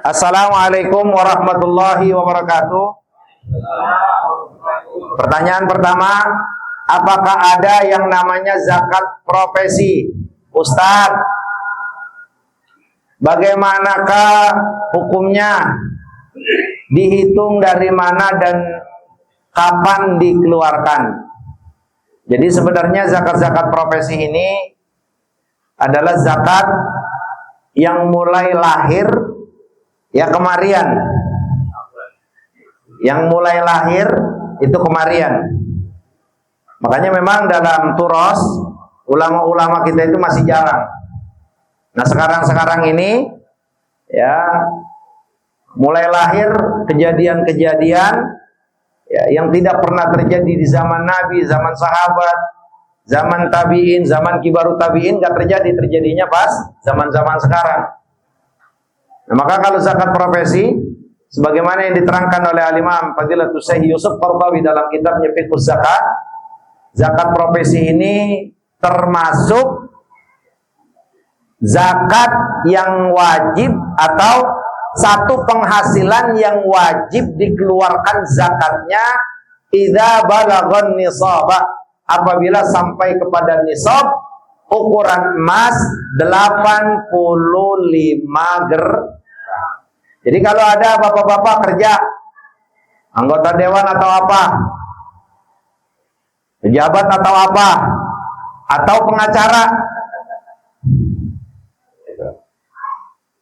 Assalamualaikum warahmatullahi wabarakatuh. Pertanyaan pertama, apakah ada yang namanya zakat profesi? Ustadz, bagaimanakah hukumnya? Dihitung dari mana dan kapan dikeluarkan? Jadi sebenarnya zakat-zakat profesi ini adalah zakat yang mulai lahir ya kemarian. Yang mulai lahir itu kemarian. Makanya memang dalam turos ulama-ulama kita itu masih jarang. Nah, sekarang ini ya mulai lahir kejadian-kejadian ya, yang tidak pernah terjadi di zaman Nabi, zaman sahabat, zaman tabi'in, zaman kibarut tabi'in, gak terjadinya pas zaman-zaman sekarang. Nah, maka kalau zakat profesi, sebagaimana yang diterangkan oleh Al-Imam Fadilatul Syekh Yusuf Qaradawi dalam kitabnya Fiqhus Zakat, zakat profesi ini termasuk zakat yang wajib atau satu penghasilan yang wajib dikeluarkan zakatnya idza balaghan nisaba, apabila sampai kepada nisab ukuran emas 85 gram. Jadi kalau ada bapak-bapak kerja, anggota dewan atau apa, pejabat atau apa, atau pengacara,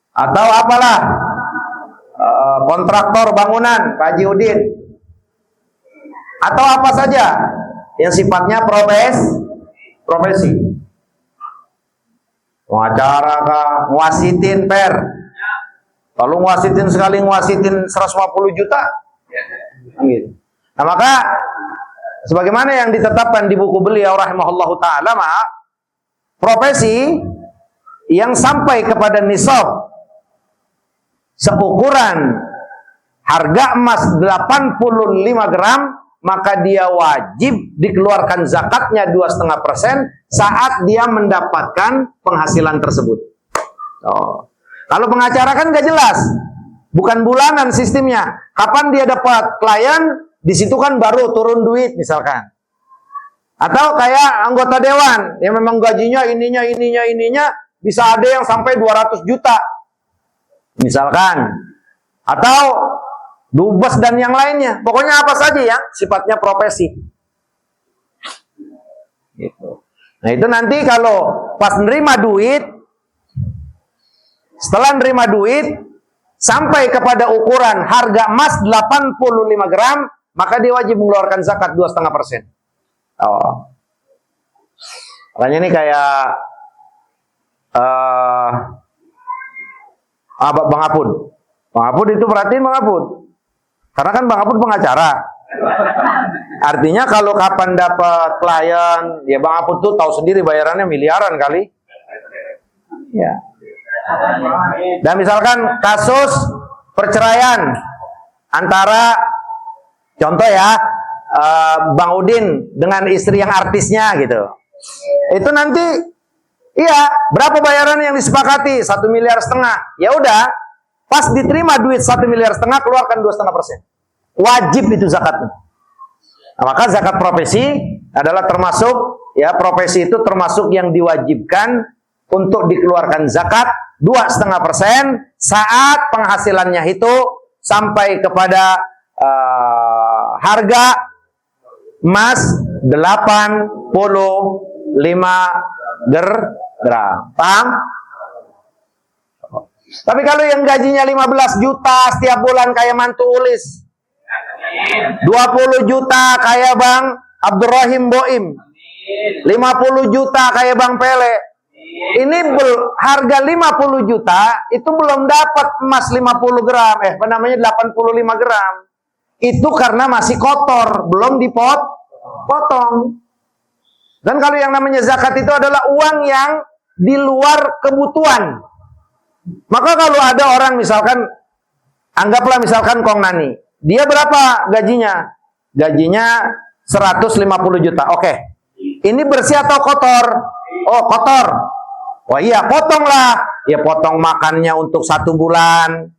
atau apalah, kontraktor bangunan, Pak Haji Udin, atau apa saja yang sifatnya profesi, pengacara kah, ngwasitin per, kalau ngwasitin sekali ngwasitin 150 juta gitu. Nah, maka sebagaimana yang ditetapkan di buku beliau rahimahullahu ta'ala, profesi yang sampai kepada nisab seukuran harga emas 85 gram, maka dia wajib dikeluarkan zakatnya 2,5% saat dia mendapatkan penghasilan tersebut. Kalau pengacara kan gak jelas, bukan bulanan sistemnya. Kapan dia dapat klien, di situ kan baru turun duit misalkan. Atau kayak anggota dewan yang memang gajinya ininya, bisa ada yang sampai 200 juta. Misalkan, atau dubes dan yang lainnya, pokoknya apa saja ya sifatnya profesi. Gitu. Nah itu nanti kalau pas nerima duit, setelah nerima duit sampai kepada ukuran harga emas 85 gram, maka dia wajib mengeluarkan zakat 2,5%. Makanya ini kayak Bang Apun. Bang Apun itu perhatiin Bang Apun. Karena kan Bang Apun pengacara. Artinya kalau kapan dapat klien, ya Bang Apun tuh tahu sendiri bayarannya miliaran kali. Ya. Dan misalkan kasus perceraian antara, contoh ya, Bang Udin dengan istri yang artisnya gitu. Itu nanti iya, berapa bayaran yang disepakati? 1,5 miliar. Ya udah, pas diterima duit 1,5 miliar, keluarkan 2,5%. Wajib itu zakatnya. Nah, maka zakat profesi adalah termasuk, ya profesi itu termasuk yang diwajibkan untuk dikeluarkan zakat 2,5% saat penghasilannya itu sampai kepada harga emas 85 gram. Paham? Tapi kalau yang gajinya 15 juta setiap bulan kayak mantu Ulis, 20 juta kayak Bang Abdurrahim Boim, 50 juta kayak Bang Pele, ini harga 50 juta itu belum dapat emas 50 gram, 85 gram. Itu karena masih kotor, belum dipotong. Dan kalau yang namanya zakat itu adalah uang yang di luar kebutuhan. Maka kalau ada orang misalkan, anggaplah misalkan Kong Nani, dia berapa gajinya? Gajinya 150 juta. Oke. Ini bersih atau kotor? Oh, kotor. Oh iya, potonglah. Ya potong makannya untuk 1 bulan.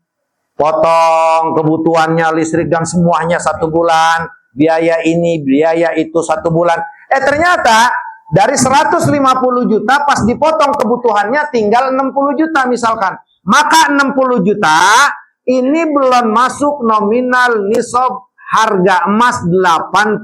potong kebutuhannya listrik dan semuanya 1 bulan, biaya ini, biaya itu 1 bulan. Ternyata dari 150 juta pas dipotong kebutuhannya tinggal 60 juta misalkan. Maka 60 juta ini belum masuk nominal nisab harga emas 85.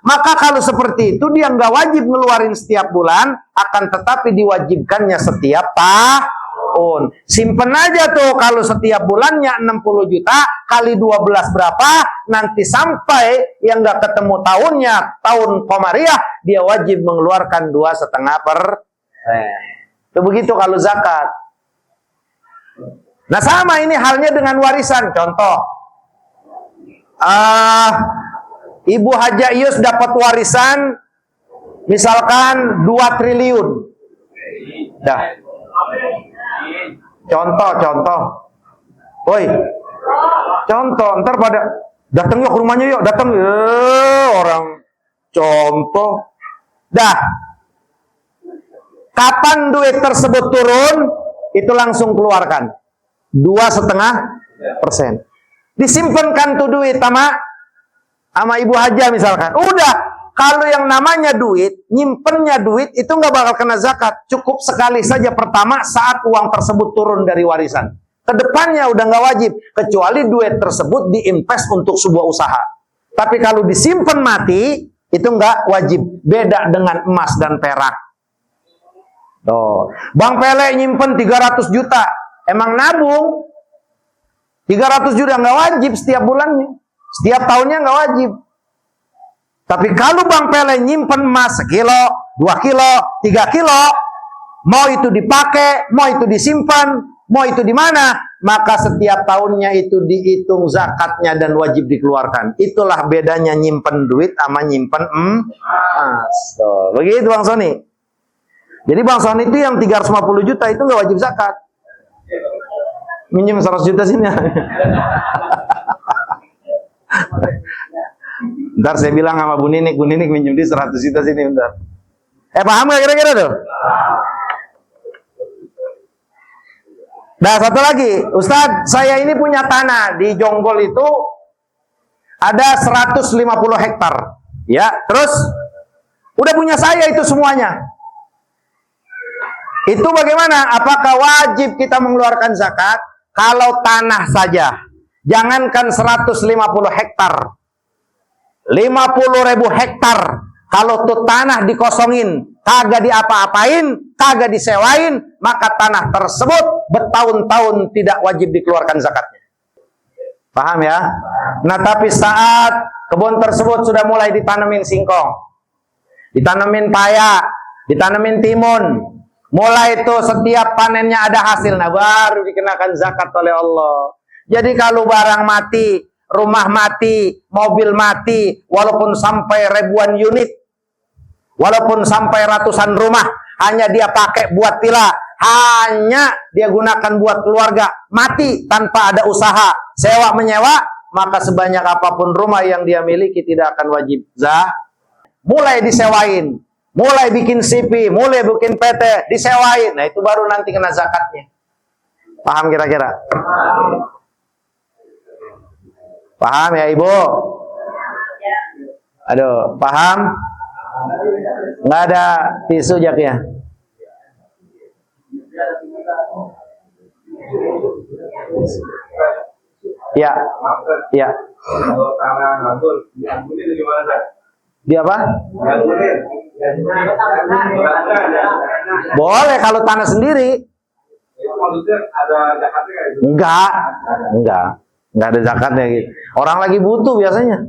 Maka kalau seperti itu dia nggak wajib ngeluarin setiap bulan, akan tetapi diwajibkannya setiap tahun. Simpen aja tuh, kalau setiap bulannya 60 juta kali 12 berapa, nanti sampai yang nggak ketemu tahunnya, tahun komariah, dia wajib mengeluarkan 2,5%. Itu begitu kalau zakat. Nah sama ini halnya dengan warisan. Contoh, Ibu Haja Ius dapat warisan misalkan 2 triliun. Dah. Contoh. Woi. Contoh, ntar pada datang yuk ke rumahnya yuk, datang. Orang contoh. Dah. Kapan duit tersebut turun, itu langsung keluarkan. 2,5%. Disimpankan tuh duit sama Ibu Haja misalkan. Udah, kalau yang namanya duit, nyimpennya duit itu nggak bakal kena zakat. Cukup sekali saja pertama saat uang tersebut turun dari warisan. Kedepannya udah nggak wajib, kecuali duit tersebut diinvest untuk sebuah usaha. Tapi kalau disimpan mati, itu nggak wajib. Beda dengan emas dan perak. Tuh, Bang Pele nyimpen 300 juta, emang nabung. 300 juta nggak wajib setiap bulannya. Setiap tahunnya nggak wajib. Tapi kalau Bang Pele nyimpen emas 1 kilo, 2 kilo, 3 kilo, mau itu dipakai, mau itu disimpan, mau itu di mana, maka setiap tahunnya itu dihitung zakatnya dan wajib dikeluarkan. Itulah bedanya nyimpen duit sama nyimpen emas. Begitu Bang Sony. Jadi Bang Sony itu yang 350 juta itu nggak wajib zakat. Minjem 100 juta sini. Ntar saya bilang sama Bu Ninik minjem di 100 juta sini bentar. Paham gak kira-kira tuh? Nah, satu lagi, Ustadz, saya ini punya tanah di Jonggol itu ada 150 hektar. Ya, terus udah punya saya itu semuanya. Itu bagaimana? Apakah wajib kita mengeluarkan zakat? Kalau tanah saja, jangankan 150 hektar, 50.000 hektar, kalau tuh tanah dikosongin, kagak diapa-apain, kagak disewain, maka tanah tersebut bertahun-tahun tidak wajib dikeluarkan zakatnya. Paham ya? Nah, tapi saat kebun tersebut sudah mulai ditanemin singkong, ditanemin paya, ditanemin timun, mulai itu setiap panennya ada hasil, nah baru dikenakan zakat oleh Allah. Jadi kalau barang mati, rumah mati, mobil mati, walaupun sampai ribuan unit, walaupun sampai ratusan rumah, hanya dia pakai buat villa, hanya dia gunakan buat keluarga, mati tanpa ada usaha, sewa menyewa, maka sebanyak apapun rumah yang dia miliki tidak akan wajib zakat. Mulai disewain, mulai bikin CV, mulai bikin PT, disewain. Nah, itu baru nanti kena zakatnya. Paham kira-kira? Paham ya Ibu? Aduh, paham? Nggak ada tisu jaknya? Ya, ya. Dia apa? Boleh kalau tanah sendiri. Enggak ada zakatnya gitu. Orang lagi butuh biasanya.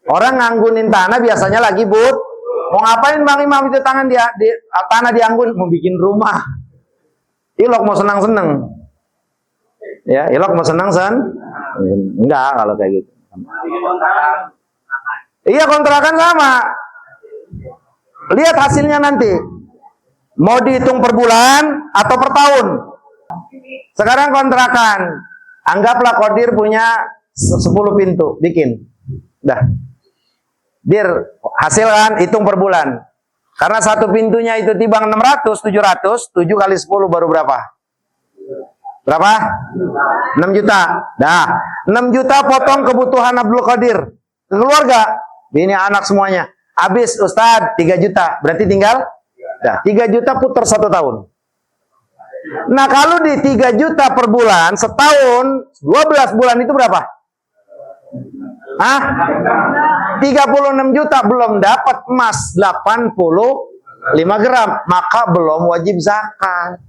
Orang nganggunin tanah biasanya lagi mau ngapain Bang Imam itu tanah dianggun? Mau bikin rumah. Ilok mau senang-senang. Ya, ilok mau senang-senang. Enggak kalau kayak gitu. Iya, kontrakan sama. Lihat hasilnya nanti. Mau dihitung per bulan atau per tahun. Sekarang kontrakan. Anggaplah Kodir punya 10 pintu. Bikin. Dah. Dir, hasil kan hitung per bulan. Karena satu pintunya itu timbang 600, 700, 7 kali 10 baru berapa? Berapa? 6 juta. Dah, 6 juta potong kebutuhan Abdul Qadir. Keluarga, ini anak semuanya. Habis Ustadz 3 juta. Berarti tinggal? Dah, 3 juta putar 1 tahun. Nah, kalau di 3 juta per bulan, setahun, 12 bulan itu berapa? Hah? 36 juta, belum dapat emas 85 gram, maka belum wajib zakat.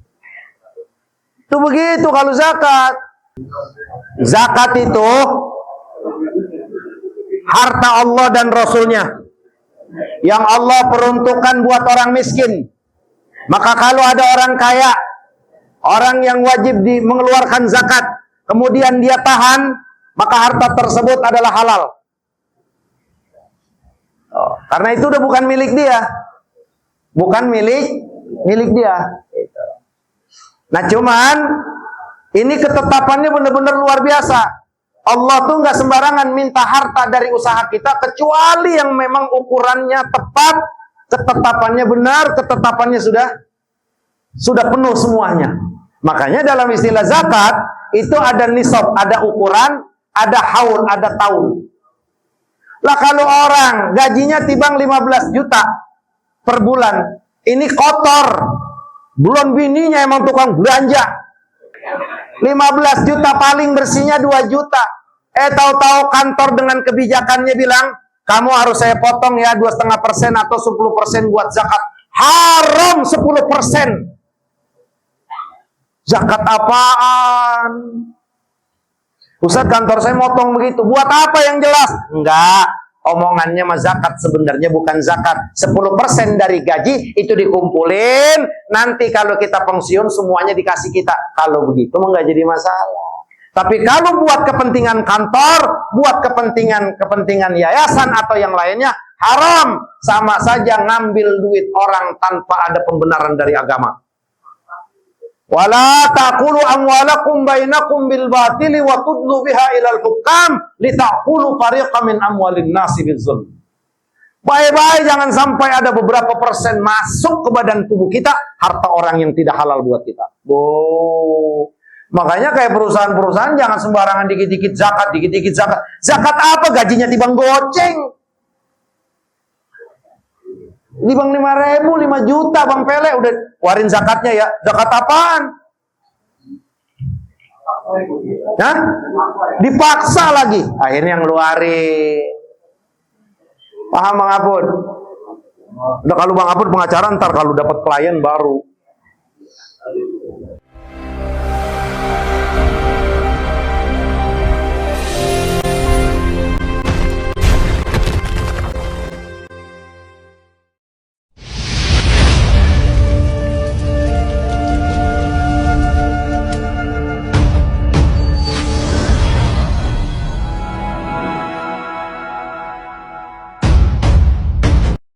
Itu begitu kalau zakat. Zakat itu harta Allah dan Rasulnya yang Allah peruntukkan buat orang miskin. Maka kalau ada orang kaya, orang yang wajib mengeluarkan zakat, kemudian dia tahan, maka harta tersebut adalah halal. Karena itu udah bukan milik dia. Bukan milik dia. Nah, cuman ini ketetapannya benar-benar luar biasa. Allah tuh nggak sembarangan minta harta dari usaha kita, kecuali yang memang ukurannya tepat, ketetapannya benar, ketetapannya sudah penuh semuanya. Makanya dalam istilah zakat itu ada nisab, ada ukuran, ada haul, ada tahun. Lah kalau orang gajinya timbang 15 juta per bulan, ini kotor, belum bininya emang tukang belanja. 15 juta paling bersihnya 2 juta. Tahu-tahu kantor dengan kebijakannya bilang, kamu harus saya potong ya 2,5% atau 10% buat zakat. Haram 10%. Zakat apaan? Ustaz, kantor saya motong begitu. Buat apa yang jelas? Enggak. Omongannya mah zakat, sebenarnya bukan zakat. 10% dari gaji itu dikumpulin. Nanti kalau kita pensiun semuanya dikasih kita. Kalau begitu mah nggak jadi masalah. Tapi kalau buat kepentingan kantor, buat kepentingan yayasan atau yang lainnya, haram. Sama saja ngambil duit orang tanpa ada pembenaran dari agama. Wala taqulu amwalakum bainakum bil batili wa tudlu biha ilal hukam litaqulu fariqan min amwalin nasi bidzulm. Baik-baik, jangan sampai ada beberapa persen masuk ke badan tubuh kita harta orang yang tidak halal buat kita. Makanya kayak perusahaan-perusahaan jangan sembarangan dikit-dikit zakat, dikit-dikit zakat. Zakat apa? Gajinya timbang goceng. Ini bang 5.000, 5 juta bang Pele udah warin zakatnya ya. Zakat apaan? Hah? Dipaksa lagi. Akhirnya yang ngeluarin. Paham Bang Apun? Udah kalau Bang Apun pengacara ntar kalau dapat klien baru.